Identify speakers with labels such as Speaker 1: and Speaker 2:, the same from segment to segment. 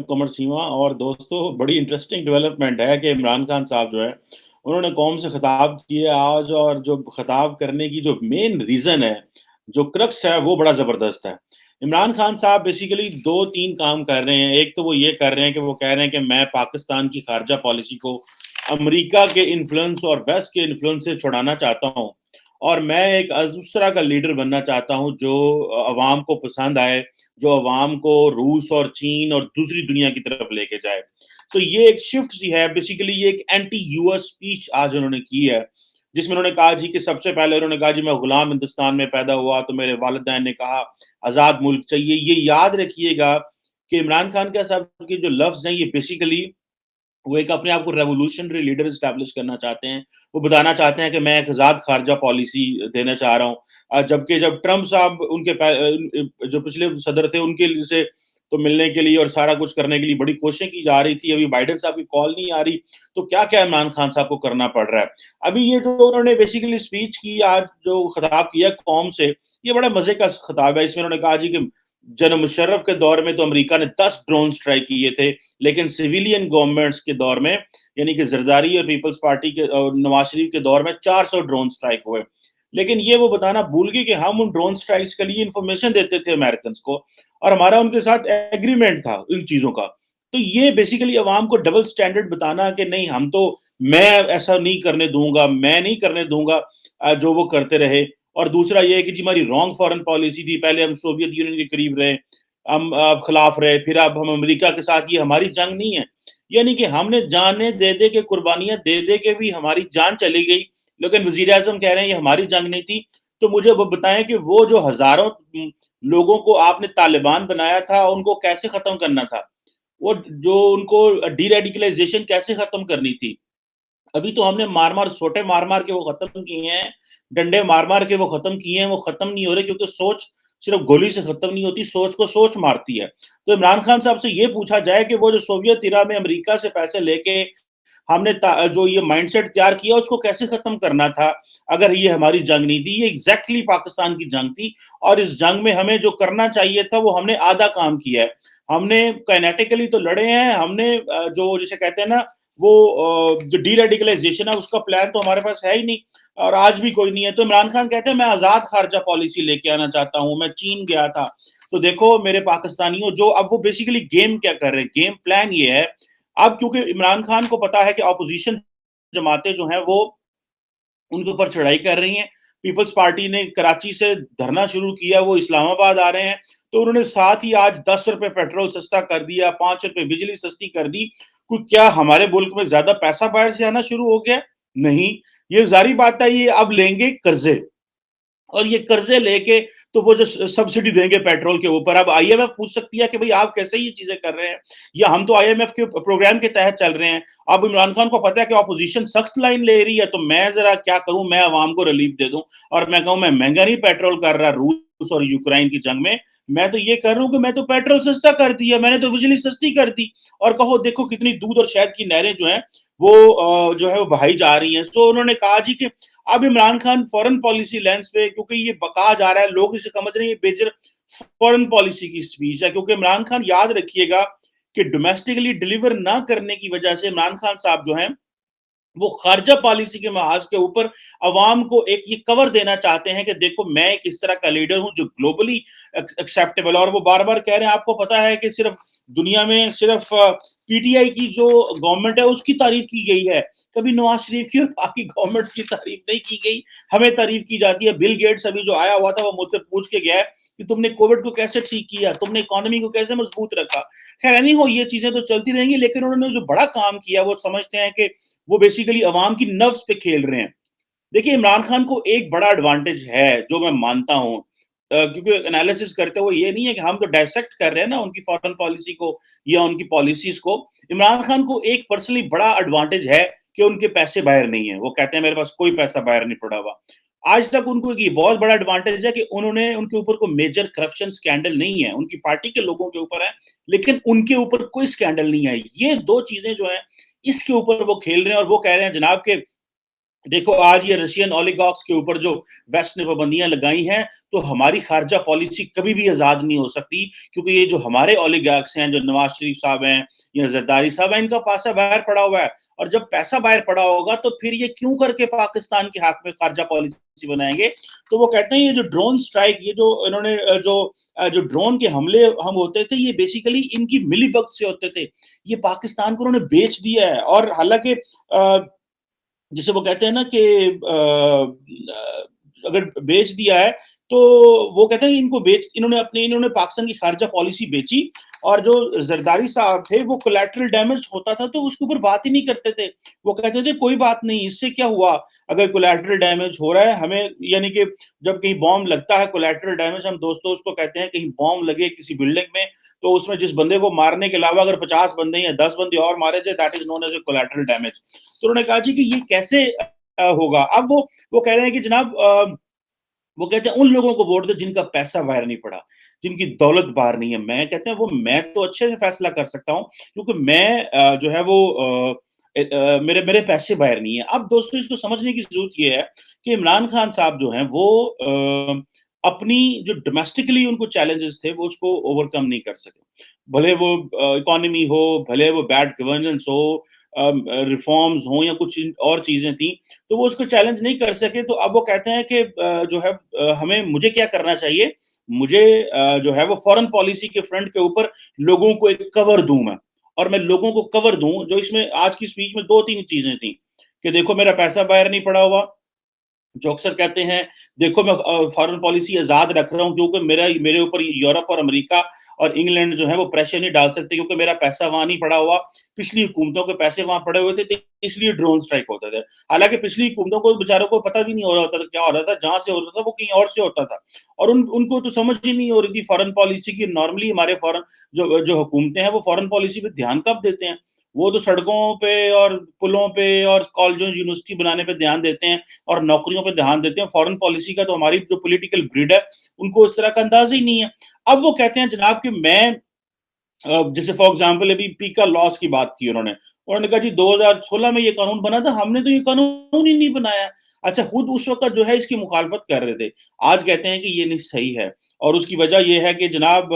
Speaker 1: قمر سیما اور دوستوں، بڑی انٹرسٹنگ ڈیولپمنٹ ہے کہ عمران خان صاحب جو ہے انہوں نے قوم سے خطاب کیا آج، اور جو خطاب کرنے کی جو مین ریزن ہے، جو کرکس ہے، وہ بڑا زبردست ہے۔ عمران خان صاحب بیسیکلی دو تین کام کر رہے ہیں۔ ایک تو وہ یہ کر رہے ہیں کہ وہ کہہ رہے ہیں کہ میں پاکستان کی خارجہ پالیسی کو امریکہ کے انفلوئنس اور ویسٹ کے انفلوئنس سے چھڑانا چاہتا ہوں، اور میں ایک اس طرح کا لیڈر بننا چاہتا ہوں جو عوام کو پسند آئے، جو عوام کو روس اور چین اور دوسری دنیا کی طرف لے کے جائے۔ تو یہ ایک شفٹ سی ہے، بیسیکلی یہ ایک اینٹی یو ایس اسپیچ آج انہوں نے کی ہے، جس میں انہوں نے کہا جی کہ سب سے پہلے انہوں نے کہا جی میں غلام ہندوستان میں پیدا ہوا تو میرے والدین نے کہا آزاد ملک چاہیے۔ یہ یاد رکھیے گا کہ عمران خان کا صاحب کے جو لفظ ہیں، یہ بیسیکلی وہ ایک اپنے آپ کو ریولوشنری لیڈر اسٹیبلش کرنا چاہتے ہیں۔ وہ بتانا چاہتے ہیں کہ میں ایک آزاد خارجہ پالیسی دینا چاہ رہا ہوں، جبکہ جب ٹرمپ صاحب ان کے جو پچھلے صدر تھے ان کے سے تو ملنے کے لیے اور سارا کچھ کرنے کے لیے بڑی کوششیں کی جا رہی تھی، ابھی بائیڈن صاحب کی کال نہیں آ رہی، تو کیا کیا عمران خان صاحب کو کرنا پڑ رہا ہے۔ ابھی یہ جو انہوں نے بیسیکلی اسپیچ کی آج، جو خطاب کیا قوم سے، یہ بڑا مزے کا خطاب ہے۔ اس میں انہوں نے کہا جی کہ جنرل مشرف کے دور میں تو امریکہ نے 10 ڈرون سٹرائک کیے تھے، لیکن سویلین گورنمنٹس کے دور میں، یعنی کہ زرداری اور پیپلز پارٹی کے اور نواز شریف کے دور میں 400 ڈرون سٹرائک ہوئے۔ لیکن یہ وہ بتانا بھول گئی کہ ہم ان ڈرون سٹرائکس کے لیے انفارمیشن دیتے تھے امریکنز کو، اور ہمارا ان کے ساتھ ایگریمنٹ تھا ان چیزوں کا۔ تو یہ بیسیکلی عوام کو ڈبل سٹینڈرڈ بتانا کہ نہیں ہم تو، میں ایسا نہیں کرنے دوں گا، میں نہیں کرنے دوں گا جو وہ کرتے رہے۔ اور دوسرا یہ ہے کہ جی ہماری رانگ فارن پالیسی تھی، پہلے ہم سوویت یونین کے قریب رہے، ہم خلاف رہے، پھر اب ہم امریکہ کے ساتھ، یہ ہماری جنگ نہیں ہے۔ یعنی کہ ہم نے جانیں دے دے کے، قربانیاں دے دے کے بھی ہماری جان چلی گئی، لیکن وزیر اعظم کہہ رہے ہیں یہ ہماری جنگ نہیں تھی۔ تو مجھے وہ بتائیں کہ وہ جو ہزاروں لوگوں کو آپ نے طالبان بنایا تھا، ان کو کیسے ختم کرنا تھا؟ وہ جو ان کو ڈی ریڈیکلائزیشن کیسے ختم کرنی تھی؟ ابھی تو ہم نے مار مار سوٹے مار مار کے وہ ختم کیے ہیں، ڈنڈے مار مار کے وہ ختم کیے ہیں، وہ ختم نہیں ہو رہے، کیونکہ سوچ صرف گولی سے ختم نہیں ہوتی، سوچ کو سوچ مارتی ہے۔ تو عمران خان صاحب سے یہ پوچھا جائے کہ وہ جو سوویت ایرا میں امریکہ سے پیسے لے کے ہم نے جو یہ مائنڈ سیٹ تیار کیا، اس کو کیسے ختم کرنا تھا اگر یہ ہماری جنگ نہیں تھی؟ یہ ایگزیکٹلی پاکستان کی جنگ تھی، اور اس جنگ میں ہمیں جو کرنا چاہیے تھا وہ ہم نے آدھا کام کیا ہے۔ ہم نے کائنیٹیکلی تو لڑے ہیں، ہم نے جو جسے کہتے ہیں نا وہ جو ڈی ریڈیکلائزیشن ہے اس کا پلان تو ہمارے پاس ہے ہی نہیں، اور آج بھی کوئی نہیں ہے۔ تو عمران خان کہتے ہیں میں آزاد خارجہ پالیسی لے کے آنا چاہتا ہوں، میں چین گیا تھا۔ تو دیکھو میرے پاکستانیوں، جو اب وہ بیسیکلی گیم کیا کر رہے ہیں، گیم پلان یہ ہے، اب کیونکہ عمران خان کو پتا ہے کہ اپوزیشن جماعتیں جو ہیں وہ ان کے اوپر چڑھائی کر رہی ہیں۔ پیپلز پارٹی نے کراچی سے دھرنا شروع کیا، وہ اسلام آباد آ رہے ہیں، تو انہوں نے ساتھ ہی آج 10 روپے پیٹرول سستا کر دیا، 5 روپے بجلی سستی کر دی۔ کیا ہمارے ملک میں زیادہ پیسہ باہر سے آنا شروع ہو گیا؟ نہیں، یہ ظاہری بات ہے، یہ اب لیں گے قرضے، اور یہ قرضے لے کے تو وہ جو سبسڈی دیں گے پیٹرول کے اوپر، اب آئی ایم ایف پوچھ سکتی ہے کہ بھئی آپ کیسے یہ چیزیں کر رہے ہیں، یا ہم تو آئی ایم ایف کے پروگرام کے تحت چل رہے ہیں۔ اب عمران خان کو پتا ہے کہ اپوزیشن سخت لائن لے رہی ہے، تو میں ذرا کیا کروں، میں عوام کو ریلیف دے دوں، اور میں کہوں میں مہنگا نہیں پیٹرول کر رہا روس اور یوکرائن کی جنگ میں تو یہ کر رہا ہوں کہ میں تو پیٹرول سستا کر دیا، میں نے تو بجلی سستی کر دی، اور کہو دیکھو کتنی دودھ اور شہد کی نہریں جو ہیں وہ جو ہے وہ بہائی جا رہی ہیں۔ سو انہوں نے کہا جی کہ اب Imran Khan foreign policy lens پہ، کیونکہ یہ بقا جا رہا ہے، لوگ اسے سمجھ رہے ہیں یہ بیجر فورن پالیسی کی سپیچ ہے، کیونکہ عمران خان یاد رکھیے گا کہ ڈومیسٹکلی ڈیلیور نہ کرنے کی وجہ سے عمران خان صاحب جو ہیں وہ خارجہ پالیسی کے محاذ کے اوپر عوام کو ایک یہ کور دینا چاہتے ہیں کہ دیکھو میں ایک اس طرح کا لیڈر ہوں جو گلوبلی ایکسیپٹیبل، اور وہ بار بار کہہ رہے ہیں آپ کو پتا ہے کہ صرف دنیا میں صرف پی ٹی آئی کی جو گورنمنٹ ہے اس کی تعریف کی گئی ہے، کبھی نواز شریف کی اور باقی گورنمنٹس کی تعریف نہیں کی گئی، ہمیں تعریف کی جاتی ہے۔ بل گیٹس ابھی جو آیا ہوا تھا وہ مجھ سے پوچھ کے گیا ہے کہ تم نے کووڈ کو کیسے ٹھیک کیا، تم نے اکانومی کو کیسے مضبوط رکھا۔ خیر نہیں ہو، یہ چیزیں تو چلتی رہیں گی، لیکن انہوں نے جو بڑا کام کیا وہ سمجھتے ہیں کہ وہ بیسیکلی عوام کی نفس پہ کھیل رہے ہیں۔ دیکھیے عمران خان کو ایک بڑا ایڈوانٹیج ہے جو میں مانتا ہوں، کیونکہ انالیسس کرتے ہوئے یہ نہیں ہے کہ ہم تو ڈائسیکٹ کر رہے ہیں نا ان کی فارن پالیسی کو یا ان کی پالیسیز کو۔ عمران خان کو ایک پرسنلی بڑا ایڈوانٹیج ہے کہ ان کے پیسے باہر نہیں ہیں، وہ کہتے ہیں میرے پاس کوئی پیسہ باہر نہیں پڑا ہوا۔ آج تک ان کو یہ بہت بڑا ایڈوانٹیج ہے کہ انہوں نے، ان کے اوپر کوئی میجر کرپشن سکینڈل نہیں ہے، ان کی پارٹی کے لوگوں کے اوپر ہے لیکن ان کے اوپر کوئی سکینڈل نہیں ہے۔ یہ دو چیزیں جو ہیں اس کے اوپر وہ کھیل رہے ہیں، اور وہ کہہ رہے ہیں جناب کہ دیکھو آج یہ رشین اولیگارکس کے اوپر جو ویسٹ نے پابندیاں لگائی ہیں، تو ہماری خارجہ پالیسی کبھی بھی آزاد نہیں ہو سکتی، کیونکہ یہ جو ہمارے اولیگارکس ہیں، جو نواز شریف صاحب ہیں یا زرداری صاحب ہیں، ان کا پیسہ باہر پڑا ہوا ہے، اور جب پیسہ باہر پڑا ہوگا تو پھر یہ کیوں کر کے پاکستان کے حق میں خارجہ پالیسی بنائیں گے؟ تو وہ کہتے ہیں یہ جو ڈرون سٹرائک، یہ جو انہوں نے جو ڈرون کے حملے ہم ہوتے تھے، یہ بیسیکلی ان کی ملی بھگت سے ہوتے تھے، یہ پاکستان کو انہوں نے بیچ دیا ہے، اور حالانکہ جسے وہ کہتے ہیں نا کہ اگر بیچ دیا ہے تو وہ کہتے ہیں ان کو انہوں نے پاکستان کی خارجہ پالیسی بیچی، اور جو زرداری صاحب تھے وہ کولیٹرل ڈیمیج ہوتا تھا تو اس کے اوپر بات ہی نہیں کرتے تھے، وہ کہتے تھے کوئی بات نہیں، اس سے کیا ہوا اگر کولیٹرل ڈیمیج ہو رہا ہے ہمیں، یعنی کہ جب کہیں بام لگتا ہے کولیٹرل ڈیمیج، ہم دوستوں اس کو کہتے ہیں کہیں بام لگے کسی بلڈنگ میں تو اس میں جس بندے کو مارنے کے علاوہ اگر 50 بندے یا 10 بندے اور مارے جائے، that is known as a collateral damage. تو انہوں نے کہا جی کہ یہ کیسے ہوگا؟ اب وہ کہہ رہے ہیں کہ جناب وہ کہتے ہیں ان لوگوں کو ووٹ دے جن کا پیسہ باہر نہیں پڑا، جن کی دولت باہر نہیں ہے۔ میں کہتے ہیں وہ میں تو اچھے سے فیصلہ کر سکتا ہوں، کیونکہ میں جو ہے وہ میرے پیسے باہر نہیں ہیں۔ اب دوستو اس کو سمجھنے کی ضرورت یہ ہے کہ عمران خان صاحب جو ہیں وہ اپنی جو ڈومیسٹکلی ان کو چیلنجز تھے وہ اس کو اوور کم نہیں کر سکے، بھلے وہ اکانومی ہو، بھلے وہ بیڈ گورننس ہو، ریفارمز ہوں یا کچھ اور چیزیں تھیں، تو وہ اس کو چیلنج نہیں کر سکے۔ تو اب وہ کہتے ہیں کہ جو ہے مجھے کیا کرنا چاہیے، مجھے جو ہے وہ فورن پالیسی کے فرنٹ کے اوپر لوگوں کو ایک کور دوں میں، اور میں لوگوں کو کور دوں جو اس میں آج کی سپیچ میں 2-3 چیزیں تھیں کہ دیکھو میرا پیسہ باہر نہیں پڑا ہوا، جو اکثر کہتے ہیں دیکھو میں فارن پالیسی آزاد رکھ رہا ہوں کیونکہ میرے اوپر یورپ اور امریکہ اور انگلینڈ جو ہے وہ پریشر نہیں ڈال سکتے کیونکہ میرا پیسہ وہاں نہیں پڑا ہوا، پچھلی حکومتوں کے پیسے وہاں پڑے ہوئے تھے اس لیے ڈرون سٹرائک ہوتے تھے، حالانکہ پچھلی حکومتوں کو بیچاروں کو پتہ بھی نہیں ہو رہا ہوتا تھا کیا ہو رہا تھا، جہاں سے ہو رہا تھا وہ کہیں اور سے ہوتا تھا، اور ان کو تو سمجھ ہی نہیں ہو رہی تھی فارن پالیسی کی۔ نارملی ہمارے فارن جو حکومتیں ہیں وہ فارن پالیسی پہ دھیان کب دیتے ہیں؟ وہ تو سڑکوں پہ اور پلوں پہ اور کالجوں یونیورسٹی بنانے پہ دھیان دیتے ہیں اور نوکریوں پہ دھیان دیتے ہیں، فارن پالیسی کا تو ہماری جو پولیٹیکل گریڈ ہے ان کو اس طرح کا انداز ہی نہیں ہے۔ اب وہ کہتے ہیں جناب کہ میں جیسے فار ایگزامپل ابھی پیکا لاس کی بات کی انہوں نے کہا جی 2016 میں یہ قانون بنا تھا، ہم نے تو یہ قانون ہی نہیں بنایا۔ اچھا خود اس وقت جو ہے اس کی مخالفت کر رہے تھے، آج کہتے ہیں کہ یہ نہیں صحیح ہے، اور اس کی وجہ یہ ہے کہ جناب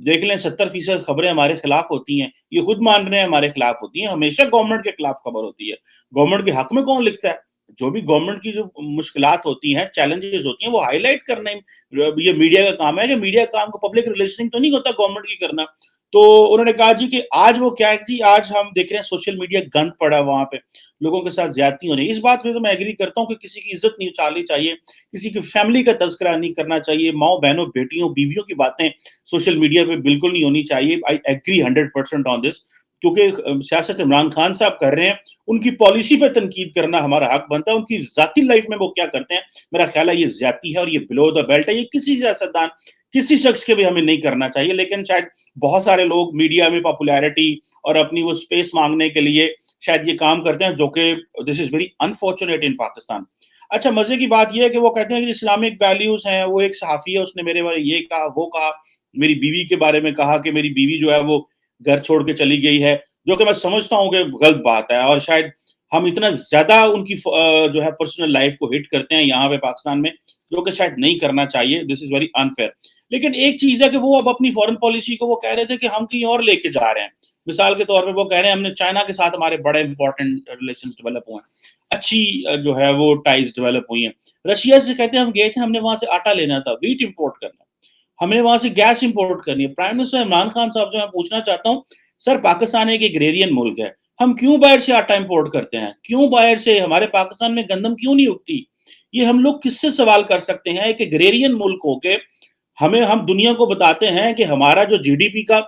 Speaker 1: دیکھ لیں 70% خبریں ہمارے خلاف ہوتی ہیں، یہ خود مان رہے ہیں ہمارے خلاف ہوتی ہیں، ہمیشہ گورنمنٹ کے خلاف خبر ہوتی ہے، گورنمنٹ کے حق میں کون لکھتا ہے؟ جو بھی گورنمنٹ کی جو مشکلات ہوتی ہیں، چیلنجز ہوتی ہیں، وہ ہائی لائٹ کرنا یہ میڈیا کا کام ہے، کہ میڈیا کا کام کو پبلک ریلیشننگ تو نہیں ہوتا گورنمنٹ کی کرنا۔ تو انہوں نے کہا جی کہ آج وہ کیا ہے جی، آج ہم دیکھ رہے ہیں سوشل میڈیا گند پڑا وہاں پہ، لوگوں کے ساتھ زیادتی ہو رہی ہے۔ اس بات پہ تو میں ایگری کرتا ہوں کہ کسی کی عزت نہیں اچھالنی چاہیے، کسی کی فیملی کا تذکرہ نہیں کرنا چاہیے، ماؤں بہنوں بیٹیوں بیویوں کی باتیں سوشل میڈیا پہ بالکل نہیں ہونی چاہیے۔ آئی ایگری 100% آن دس، کیونکہ سیاست عمران خان صاحب کر رہے ہیں، ان کی پالیسی پہ تنقید کرنا ہمارا حق بنتا ہے، ان کی ذاتی لائف میں وہ کیا کرتے ہیں میرا خیال ہے یہ زیادتی ہے اور یہ بلو دا بیلٹ ہے، یہ کسی سیاستدان کسی شخص کے بھی ہمیں نہیں کرنا چاہیے، لیکن شاید بہت سارے لوگ میڈیا میں پاپولیرٹی اور اپنی وہ سپیس مانگنے کے لیے شاید یہ کام کرتے ہیں، جو کہ دس از ویری انفارچونیٹ ان پاکستان۔ اچھا مزے کی بات یہ ہے کہ وہ کہتے ہیں کہ اسلامک ویلیوز ہیں، وہ ایک صحافی ہے اس نے میرے بارے یہ کہا وہ کہا، میری بیوی کے بارے میں کہا کہ میری بیوی جو ہے وہ گھر چھوڑ کے چلی گئی ہے، جو کہ میں سمجھتا ہوں کہ غلط بات ہے، اور شاید ہم اتنا زیادہ ان کی جو ہے پرسنل لائف کو ہٹ کرتے ہیں یہاں پہ پاکستان میں، جو کہ شاید نہیں کرنا چاہیے، دس از ویری انفیئر۔ لیکن ایک چیز ہے کہ وہ اب اپنی فورن پالیسی کو وہ کہہ رہے تھے کہ ہم کہیں اور لے کے جا رہے ہیں، مثال کے طور پہ وہ کہہ رہے ہیں ہم نے چائنا کے ساتھ ہمارے بڑے امپورٹنٹ ریلیشنز ڈیولپ ہوئے ہیں، اچھی جو ہے وہ ٹائز ڈیولپ ہوئی ہیں۔ رشیا سے کہتے ہیں ہم گئے تھے، ہم نے وہاں سے آٹا لینا تھا، ویٹ امپورٹ کرنا، ہمیں وہاں سے گیس امپورٹ کرنی ہے۔ پرائم منسٹر عمران خان صاحب سے میں پوچھنا چاہتا ہوں، سر پاکستان ایک ایگریرین ملک ہے، ہم کیوں باہر سے آٹا امپورٹ کرتے ہیں؟ کیوں باہر سے ہمارے پاکستان میں گندم کیوں نہیں اگتی؟ یہ ہم لوگ کس سے سوال کر سکتے ہیں؟ ایک ایگریرین ملک ہو کے ہم دنیا کو بتاتے ہیں کہ ہمارا جو جی ڈی پی کا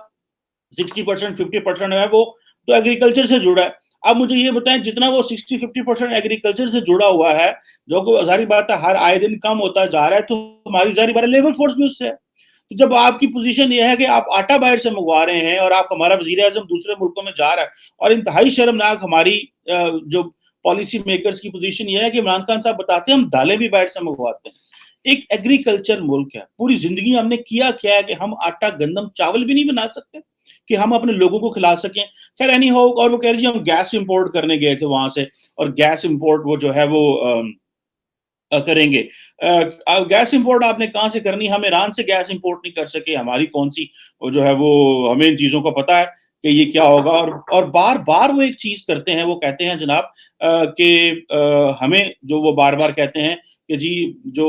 Speaker 1: 60% 50% ہے وہ تو ایگریکلچر سے جڑا ہے۔ اب مجھے یہ بتائیں جتنا وہ 60-50% ایگریکلچر سے جڑا ہوا ہے، جو کہ ظاہری بات ہے ہر آئے دن کم ہوتا جا رہا ہے، تو ہماری ظاہری بات ہے لیبر فورس بھی اس سے ہے۔ تو جب آپ کی پوزیشن یہ ہے کہ آپ آٹا باہر سے منگوا رہے ہیں اور آپ ہمارا وزیر اعظم دوسرے ملکوں میں جا رہا ہے، اور انتہائی شرمناک ہماری جو پالیسی میکرز کی پوزیشن یہ ہے کہ عمران خان صاحب بتاتے ہیں ہم دالیں بھی باہر سے منگواتے ہیں۔ ایک ایگریکلچر ملک ہے، پوری زندگی ہم نے کیا ہے کہ ہم آٹا گندم چاول بھی نہیں بنا سکتے، کہ ہم اپنے لوگوں کو کھلا سکیں. خیر اینی ہو, اور وہ کہہ رہے جی ہم گیس امپورٹ کرنے گئے تھے وہاں سے, اور گیس امپورٹ وہ جو ہے وہ کریں گے. گیس امپورٹ آپ نے کہاں سے کرنی, ہم ایران سے گیس امپورٹ نہیں کر سکے, ہماری کون سی وہ جو ہے وہ, ہمیں ان چیزوں کا پتہ ہے کہ یہ کیا ہوگا. اور بار بار وہ ایک چیز کرتے ہیں, وہ کہتے ہیں جناب کہ ہمیں جو وہ بار بار کہتے ہیں کہ جی جو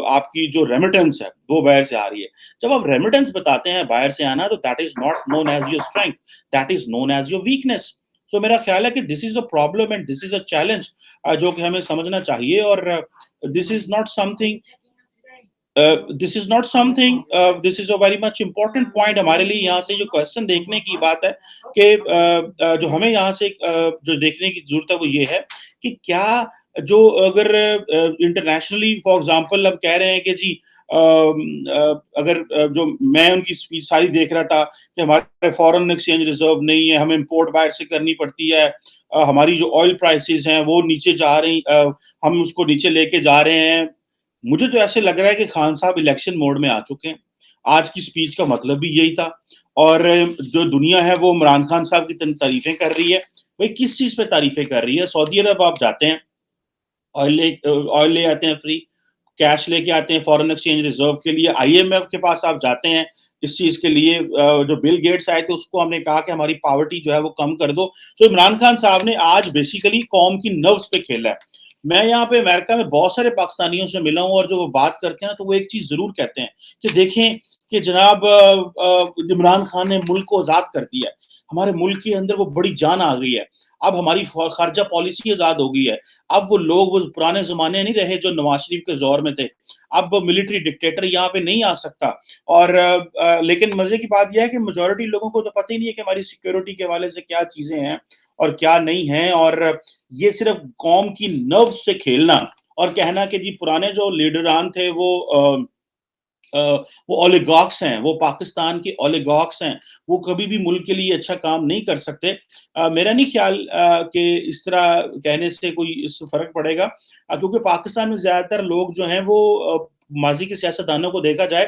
Speaker 1: آپ کی جو ریمیٹنس ہے وہ باہر سے آ رہی ہے. جب آپ ریمیٹنس بتاتے ہیں باہر سے آنا, تو that is not known as your strength, that is known as your weakness. So میرا خیال ہے کہ this is a problem and this is a challenge جو کہ ہمیں سمجھنا چاہیے. اور this is not something this is not something this is a very much important point ہمارے لیے. یہاں سے جو کوشچن دیکھنے کی بات ہے کہ جو ہمیں یہاں سے جو دیکھنے کی ضرورت ہے وہ یہ ہے کہ کیا جو اگر انٹرنیشنلی فار ایگزامپل اب کہہ رہے ہیں کہ جی اگر جو میں ان کی اسپیچ ساری دیکھ رہا تھا کہ ہمارے فورن ایکسچینج ریزرو نہیں ہے, ہمیں امپورٹ باہر سے کرنی پڑتی ہے, ہماری جو آئل پرائسز ہیں وہ نیچے جا رہی, ہم اس کو نیچے لے کے جا رہے ہیں. مجھے تو ایسے لگ رہا ہے کہ خان صاحب الیکشن موڈ میں آ چکے ہیں. آج کی سپیچ کا مطلب بھی یہی تھا, اور جو دنیا ہے وہ عمران خان صاحب کی تعریفیں کر رہی ہے. بھائی کس چیز پہ تعریفیں کر رہی ہے؟ سعودی عرب آپ جاتے ہیں, آئل لے آتے ہیں فری, کیش لے کے آتے ہیں فورن ایکسچینج ریزرو کے لیے, آئی ایم ایف کے پاس آپ جاتے ہیں اس چیز کے لیے. جو بل گیٹس آئے تھے اس کو ہم نے کہا کہ ہماری پاورٹی جو ہے وہ کم کر دو. سو عمران خان صاحب نے آج بیسیکلی قوم کی نروس پہ کھیلا ہے. میں یہاں پہ امریکہ میں بہت سارے پاکستانیوں سے ملا ہوں, اور جو وہ بات کرتے ہیں نا تو وہ ایک چیز ضرور کہتے ہیں کہ دیکھیں کہ جناب عمران خان نے ملک کو آزاد کر دیا ہے, ہمارے ملک کے اندر وہ بڑی جان آ گئی ہے, اب ہماری خارجہ پالیسی آزاد ہو گئی ہے, اب وہ لوگ وہ پرانے زمانے نہیں رہے جو نواز شریف کے زور میں تھے, اب ملٹری ڈکٹیٹر یہاں پہ نہیں آ سکتا. اور لیکن مزے کی بات یہ ہے کہ میجورٹی لوگوں کو تو پتہ ہی نہیں ہے کہ ہماری سیکیورٹی کے حوالے سے کیا چیزیں ہیں اور کیا نہیں ہیں. اور یہ صرف قوم کی نروس سے کھیلنا اور کہنا کہ جی پرانے جو لیڈران تھے وہ اولیگارکس ہیں, وہ پاکستان کے اولیگارکس ہیں, وہ کبھی بھی ملک کے لیے اچھا کام نہیں کر سکتے. میرا نہیں خیال کہ اس طرح کہنے سے کوئی اس سے فرق پڑے گا, کیونکہ پاکستان میں زیادہ تر لوگ جو ہیں وہ ماضی کے سیاستدانوں کو دیکھا جائے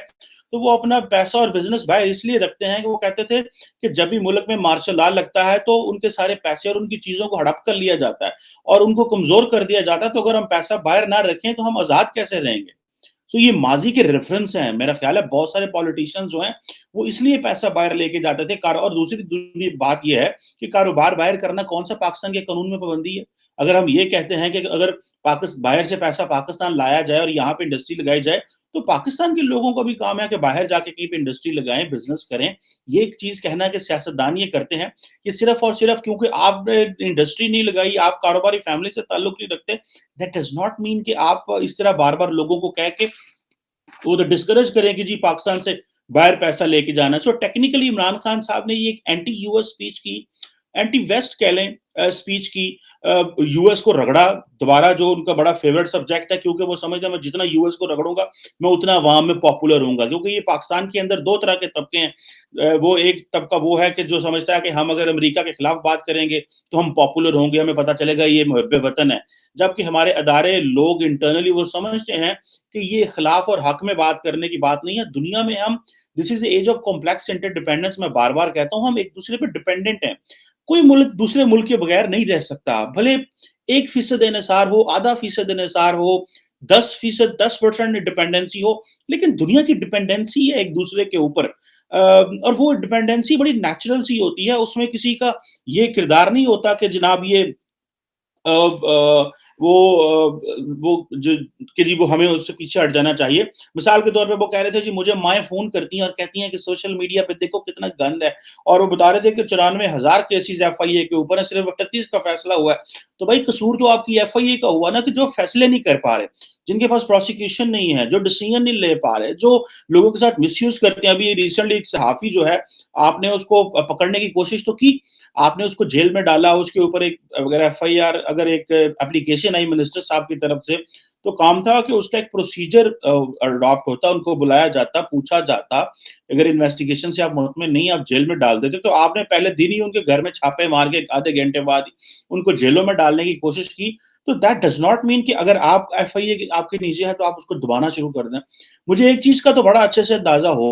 Speaker 1: تو وہ اپنا پیسہ اور بزنس باہر اس لیے رکھتے ہیں کہ وہ کہتے تھے کہ جب بھی ملک میں مارشل لا لگتا ہے تو ان کے سارے پیسے اور ان کی چیزوں کو ہڑپ کر لیا جاتا ہے اور ان کو کمزور کر دیا جاتا ہے, تو اگر ہم پیسہ باہر نہ رکھیں تو ہم آزاد کیسے رہیں گے. سو یہ ماضی کے ریفرنس ہیں. میرا خیال ہے بہت سارے پولیٹیشین جو ہیں وہ اس لیے پیسہ باہر لے کے جاتے تھے. اور دوسری بات یہ ہے کہ کاروبار باہر کرنا کون سا پاکستان کے قانون میں پابندی ہے؟ اگر ہم یہ کہتے ہیں کہ اگر باہر سے پیسہ پاکستان لایا جائے اور یہاں پہ انڈسٹری لگائی جائے, تو پاکستان کے لوگوں کا بھی کام ہے کہ باہر جا کے کہیں پہ انڈسٹری لگائیں, بزنس کریں. یہ ایک چیز کہنا کہ سیاستدان یہ کرتے ہیں کہ صرف اور صرف کیونکہ آپ نے انڈسٹری نہیں لگائی, آپ کاروباری فیملی سے تعلق نہیں رکھتے, دیٹ ڈز ناٹ مین کہ آپ اس طرح بار بار لوگوں کو کہہ کے وہ تو ڈسکریج کریں کہ جی پاکستان سے باہر پیسہ لے کے جانا. سو ٹیکنیکلی عمران خان صاحب نے یہ ایک اینٹی یو ایس اسپیچ کی, اینٹی ویسٹ کہہ لیں اسپیچ کی, یو ایس کو رگڑا دوبارہ, جو ان کا بڑا فیورٹ سبجیکٹ ہے, کیونکہ وہ سمجھتے ہیں میں جتنا یو ایس کو رگڑوں گا میں اتنا عوام میں پاپولر ہوں گا. کیونکہ یہ پاکستان کے اندر دو طرح کے طبقے ہیں. وہ ایک طبقہ وہ ہے کہ جو سمجھتا ہے کہ ہم اگر امریکہ کے خلاف بات کریں گے تو ہم پاپولر ہوں گے, ہمیں پتہ چلے گا یہ محب وطن ہے. جبکہ ہمارے ادارے لوگ انٹرنلی وہ سمجھتے ہیں کہ یہ خلاف اور حق میں بات کرنے کی بات نہیں ہے. دنیا میں ہم this is age of complex interdependence, میں بار بار کہتا ہوں, ہم ایک دوسرے پہ ڈیپینڈنٹ ہیں. کوئی ملک دوسرے ملک کے بغیر نہیں رہ سکتا, بھلے 1% انحصار ہو, 0.5% انحصار ہو, 10%, 10% ڈیپینڈنسی ہو, لیکن دنیا کی ڈیپینڈنسی ہے ایک دوسرے کے اوپر. اور وہ ڈیپینڈنسی بڑی نیچرل سی ہوتی ہے, اس میں کسی کا یہ کردار نہیں ہوتا کہ جناب یہ وہ کہ جی وہ ہمیں اس سے پیچھے ہٹ جانا چاہیے. مثال کے طور پہ وہ کہہ رہے تھے جی مجھے مائیں فون کرتی ہیں اور کہتی ہیں کہ سوشل میڈیا پہ دیکھو کتنا گند ہے, اور وہ بتا رہے تھے کہ 94,000 کیسز ایف آئی اے کے اوپر ہے, صرف 38 کا فیصلہ ہوا ہے. تو بھائی قصور تو آپ کی ایف آئی اے کا ہوا نا, کہ جو فیصلے نہیں کر پا رہے, جن کے پاس پروسیکیوشن نہیں ہے, جو ڈیسیژن نہیں لے پا رہے, جو لوگوں کے ساتھ مس یوز کرتے ہیں. ابھی ریسنٹلی ایک صحافی جو ہے, آپ نے اس کو پکڑنے کی کوشش تو کی, آپ نے اس کو جیل میں ڈالا, اس کے اوپر ایک اگر ایف آئی آر اگر ایک اپلیکیشن آئی منسٹر صاحب کی طرف سے, تو کام تھا کہ اس کا ایک پروسیجر اڈاپٹ ہوتا, ان کو بلایا جاتا, پوچھا جاتا, اگر انویسٹیگیشن سے آپ مطمئن نہیں آپ جیل میں ڈال دیتے. تو آپ نے پہلے دن ہی ان کے گھر میں چھاپے مار کے آدھے گھنٹے بعد ان کو جیلوں میں ڈالنے کی کوشش کی. تو دیٹ ڈز ناٹ مین کہ اگر آپ ایف آئی اے آپ کے نیچے ہے تو آپ اس کو دبانا شروع کر دیں. مجھے ایک چیز کا تو بڑا اچھے سے اندازہ ہو